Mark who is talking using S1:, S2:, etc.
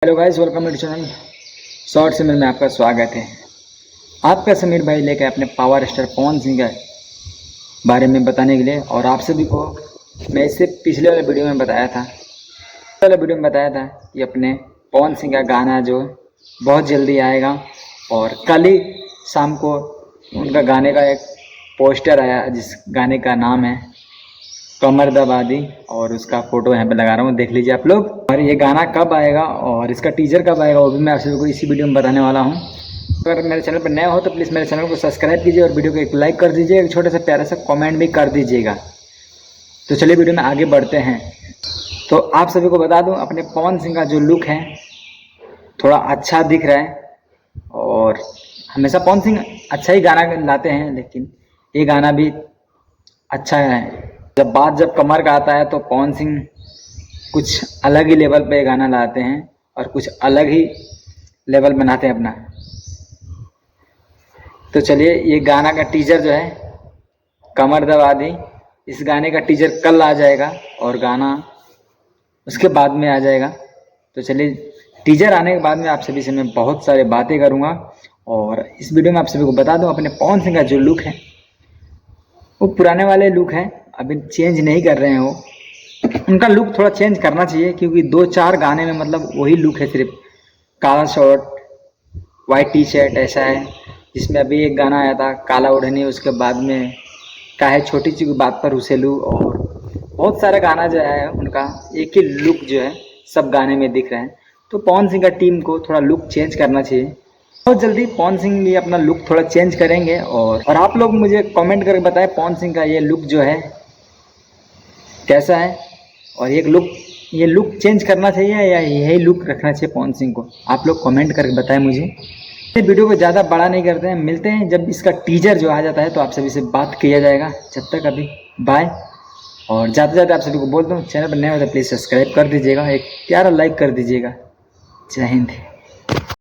S1: Hello guys, welcome to channel short simmer में आपका स्वागत है। आपका समीर भाई लेकर अपने पावर स्टार पवन सिंह के बारे में बताने के लिए, और आप सभी को मैं इससे पिछले वाले वीडियो में बताया था कि अपने पवन सिंह का गाना जो बहुत जल्दी आएगा। और कल ही शाम को उनका गाने का एक पोस्टर आया जिस गाने का नाम है कमर दबा दी, और उसका फोटो यहाँ पे लगा रहा हूँ, देख लीजिए आप लोग। और ये गाना कब आएगा और इसका टीजर कब आएगा वो भी मैं आप सभी को इसी वीडियो में बताने वाला हूँ। अगर मेरे चैनल पर नए हो तो प्लीज़ मेरे चैनल को सब्सक्राइब कीजिए और वीडियो को एक लाइक कर दीजिए, एक छोटा सा प्यारा सा कॉमेंट भी कर दीजिएगा। तो चलिए वीडियो में आगे बढ़ते हैं। तो आप सभी को बता दूँ, अपने पवन सिंह का जो लुक है थोड़ा अच्छा दिख रहा है, और हमेशा पवन सिंह अच्छा ही गाना लाते हैं, लेकिन ये गाना भी अच्छा है। जब कमर का आता है तो पवन सिंह कुछ अलग ही लेवल पे गाना लाते हैं और कुछ अलग ही लेवल बनाते हैं अपना। तो चलिए, ये गाना का टीजर जो है कमर दबा दी, इस गाने का टीजर कल आ जाएगा और गाना उसके बाद में आ जाएगा। तो चलिए, टीजर आने के बाद में आप सभी से मैं बहुत सारे बातें करूँगा, और इस वीडियो में आप सभी को बता दूँ अपने पवन सिंह का जो लुक है वो पुराने वाले लुक है, अभी चेंज नहीं कर रहे हैं। वो उनका लुक थोड़ा चेंज करना चाहिए, क्योंकि 2-4 गाने में मतलब वही लुक है, सिर्फ काला शर्ट वाइट टी शर्ट ऐसा है। जिसमें अभी एक गाना आया था काला ओढ़नी, उसके बाद में काहे छोटी सी बात पर उसे लूँ, और बहुत सारा गाना जो है उनका एक ही लुक जो है सब गाने में दिख रहे हैं। तो पवन सिंह का टीम को थोड़ा लुक चेंज करना चाहिए। बहुत जल्दी पवन सिंह भी अपना लुक थोड़ा चेंज करेंगे, और आप लोग मुझे कमेंट करके बताएं पवन सिंह का ये लुक जो है कैसा है, और ये लुक चेंज करना चाहिए या यही लुक रखना चाहिए पवन सिंह को। आप लोग कमेंट करके बताएं मुझे। ये वीडियो को ज़्यादा बड़ा नहीं करते हैं, मिलते हैं जब इसका टीजर जो आ जाता है तो आप सभी से बात किया जाएगा। जब तक अभी बाय। और जाते जाते आप सभी को बोलता हूँ, चैनल पर नए हो तो प्लीज़ सब्सक्राइब कर दीजिएगा, एक प्यारा लाइक कर दीजिएगा। जय हिंद।